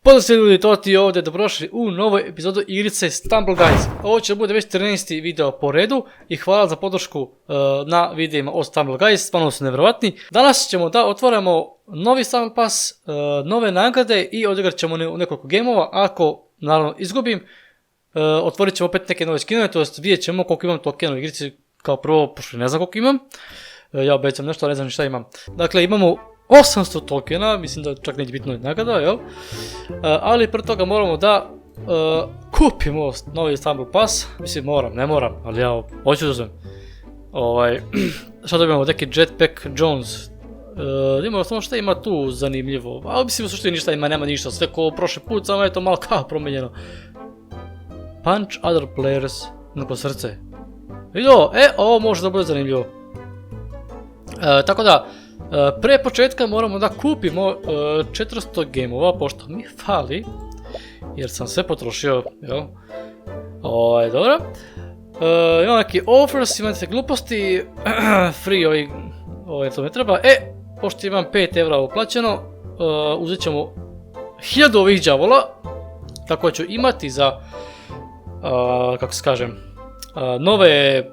Pozdrav svi ljudi, to ti ovdje, dobrodošli u novoj epizodu igrice Stumble Guys. Ovo će bude već 13. video po redu i hvala za podršku na videima o Stumble Guys, stvarno su nevjerovatni. Danas ćemo da otvaramo novi Stumble Pass, nove nagrade i odigrat ćemo nekoliko gameova. Ako naravno izgubim, otvorit ćemo opet neke nove skinove, to jest vidjet ćemo koliko imam tokena u igrici. Kao prvo, pošto ne znam koliko imam, ja obećam nešto, ne znam šta imam. Dakle, imamo 800 tokena, mislim da čak neće biti nagrada, jel? Ali prvo toga moramo da kupimo novi Stumble Pass. Mislim moram, ne moram, ali ja hoću da uzmem. Šta dobijemo, neki Jetpack Jones. Imamo samo šta ima tu zanimljivo, ali mislim u suštini ništa ima, nema ništa, sve ko prošli put, samo je to malo kao promijenjeno. Punch other players, neko srce. Vidi ovo, ovo može da bude zanimljivo. Tako da, pre početka moramo da kupimo 400 gameova, pošto mi fali, jer sam sve potrošio, jel? Dobro. Imamo neki offers, imam neke gluposti, free to me treba. Pošto imam 5 evra uplaćeno, uzet ćemo 1000 ovih đavola, tako ću imati za, kako se kažem, nove...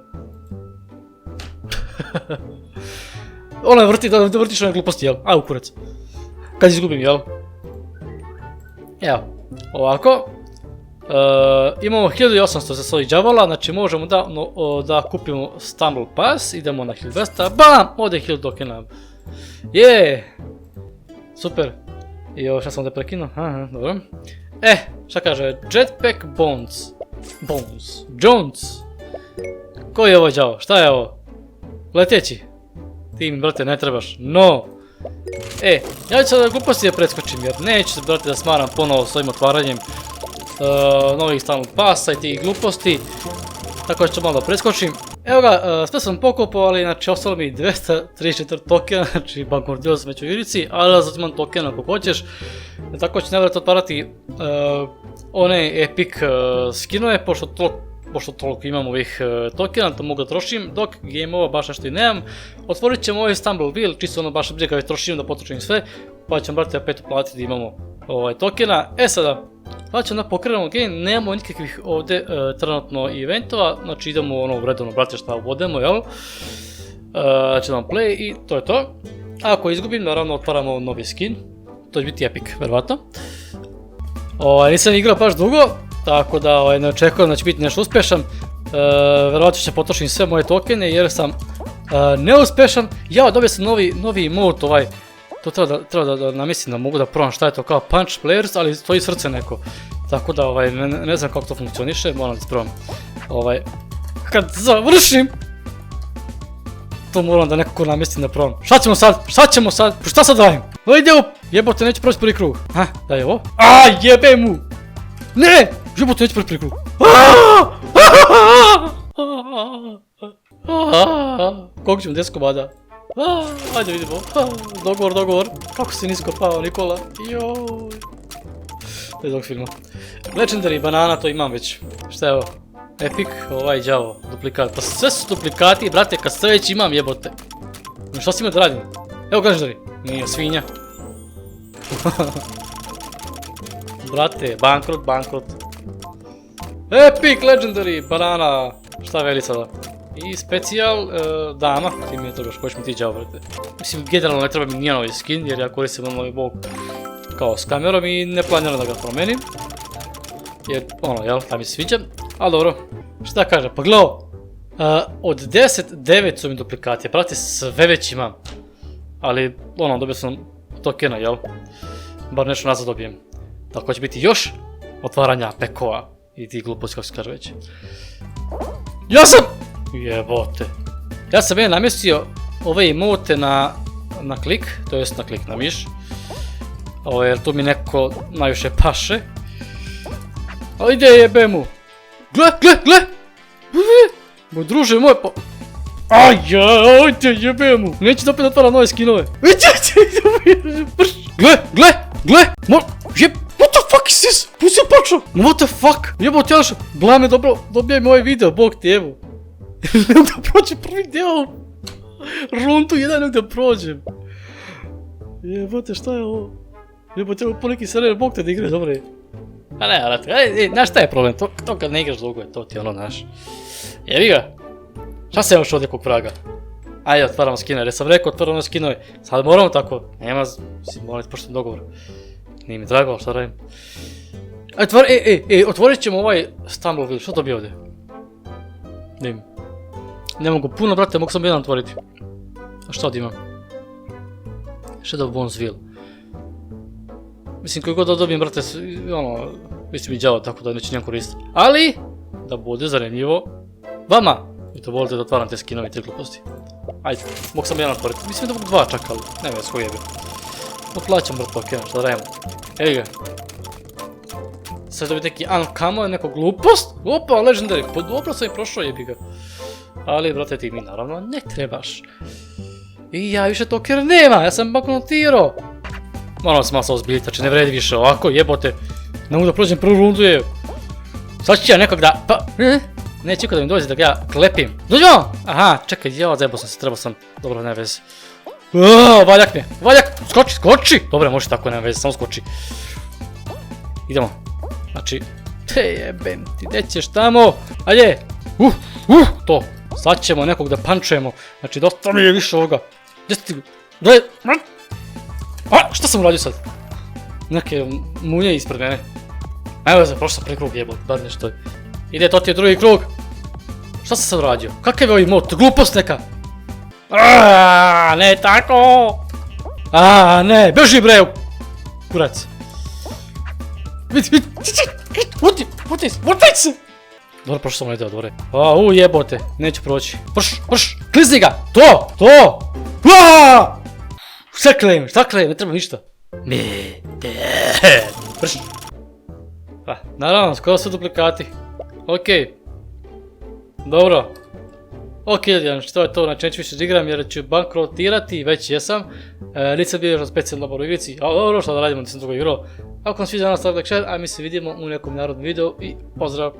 Ona vrtiš one gluposti, jel? Aj u kurac. Kad izgubim, jel? Evo, ovako. Imamo 1800 za svojih đavola, znači možemo da kupimo Stumble Pass, idemo na 1200, BAM! Ode 1000 tokena. Super. I ovo šta sam ovdje prekinuo, dobro. Šta kaže? Jetpack Jones. Koji je ovo đavo? Šta je ovo? Leteći. Ti mi, brate, ne trebaš, no! Ja ću sada gluposti da preskočim, jer neću se, brate, da smaram ponovo s ovim otvaranjem novih Stumble Passa i tih gluposti. Tako ću malo da preskočim. Evo ga, sve sam pokupao, ali znači ostalo mi 234 tokena, znači bankrotirao sam već u igrici, ali da zatim imam tokena ako hoćeš. Tako ću nevjerojatno otvarati one epic skinove, pošto toliko imam ovih tokena, to mogu da trošim, dok gameova baš nešto i nemam. Otvorit ćemo ovaj Stumble Wheel, čisto ono baš briga kad trošim da potrošim sve, pa ćemo, brate, opet uplatiti da imamo tokena. Sada, pa ćemo da pokrenemo game, nemamo nikakvih ovdje trenutno eventova, znači idemo u redovno, brate, šta uvodemo, jel? Znači damo play i to je to. Ako izgubim, naravno otvaramo novi skin, to će biti epic, verovatno. Nisam igrao baš dugo, tako da ne očekujem da će biti nešto uspešan. Verovatno će potrošiti sve moje tokene jer sam neuspešan. Ja, dobio sam novi emote, to treba da namislim da mogu da probam šta je to, kao punch players, ali stoji srce neko. Tako da ne znam kako to funkcioniše, moram da probam. Kad završim, to moram da nekako namislim da probam. Šta ćemo sad? Šta sad radim? Jebote, neću proći prvi krug. Da je ovo? Jebe mu! Ne! Jebote, neću proći prvi krug. Koliko ćemo 10 komada? Ajde vidimo. Dogovor. Kako si nisko pao, Nikola? Joj. To je dog filma. Legendary banana, to imam već. Šta je ovo? Epic, đavo, duplikat. Pa sve su duplikati, brate, kad sve već imam, jebote. Šta si ima da radim? Evo Legendary. Nije, svinja. Brate, bankrot. Epic Legendary banana. Šta veli sada? I specijal dama, ti mi ne trebaš, koji će mi ti đavo, brate. Mislim, generalno ne treba mi nijedan ovaj skin, jer ja koristim ovaj bog kao s kamerom i ne planiram da ga promenim. Jer, jel, ta mi se sviđa. Ali dobro, šta kaže, pa gledao, od 10, 9 su mi duplikati, brate, sve već imam. Ali, dobio sam tokena, jel? Bar nešto nazad dobijem. Tako će biti još otvaranja pekova i ti gluposti, kako se kaže već. Jebote. Ja sam namjestio ove emote na klik, to jest na klik na miš. Jer tu mi neko najviše paše. Ali ide jebe mu. Gle! Moj druže moj pa... Ajde jebe mu. Neću da opet otvara nove skinove. Gle! What the fuck is this? Pusti počeo! What the fuck? Jebote, Janoša, glavne dobro, dobijaj mi ovaj video, bog ti, evo. Da prođem prvi deo. Rundu jedan da prođem. Jebote, šta je ovo? Jebote, po neki server, bog te da igraš dobro je. A ne, ali, znaš šta je problem, to kad ne igraš dugo je, to ti ono, znaš. Jebi ga. Šta se imaš od nekog vraga? Ajde, otvaramo skinove, jer sam rekao otvaramo skinove. Sad moramo tako, nema, mislim, moram pošto dogovor. Nije mi drago, ali šta radim? Otvorit ćemo ovaj Stumbleville, što to bi ovdje? Ne mogu puno, brate, mogu samo jedan otvoriti. A šta ovdje imam? Shadow Bonesville. Mislim, koji god da dobijem, brate, ono, mislim mi đavo, tako da neću nijem koristiti. Ali, da bude zanimljivo vama. I to volite da otvaram te skinove i te gluposti. Ajde, mogu sam jedan otvoriti. Mislim da mogu dva čak, ali nema svoj jebe. Plaćam, brate, ok, šta da radimo. Evi ga. Sad dobiti neki uncommon, neko glupost. Opa, legendary, pa dobro sam i prošao, jebi ga. Ali, brate, ti mi naravno ne trebaš. I ja više toker nema, ja sam banknotirao. Moram se malo ozbiljiti, znači ne vredi više ovako, jebote. Ne mogu da prođem prvu rundu, je. Sad ću ja nekog da, pa, neće niko da mi dođe da ga ja klepim. Dođo! Aha, čekaj, ja zajebao sam se, trebao sam, dobro, nema veze. Valjak mi je, valjak, skoči! Dobro, može tako, nema veze, samo skoči. Idemo. Znači, te jebem ti, gdje ćeš tamo? Ajde! To, sad ćemo nekog da pančujemo. Znači, dosta mi je više ovoga. Gdje si ti? Šta sam uradio sad? Neke munje ispred mene. Evo se, prošao sam prvi krug jebot, bar nešto. Ide, to ti je drugi krug. Šta sam sad uradio? Kakav je ovaj mod? Glupost neka! Ne tako! Ne, beži bre! Kurac. Vrtaj se! Dobro, prošao sam ovaj deo, dobro. Jebote, neću proći. Prš, klizni ga! To! Šta klejem, ne treba ništa. Prš. Naravno, skoro su duplikati. Okej. Dobro. Ok, ljudi, što je to, znači neću više da igram jer ću bankrotirati, već jesam. Nisam bio još na specijalno dobro igrici, ali dobro, što da radimo, nisam toga igrao. Ako vam sviđa nastavak, like, share, a mi se vidimo u nekom narodnom videu i pozdrav!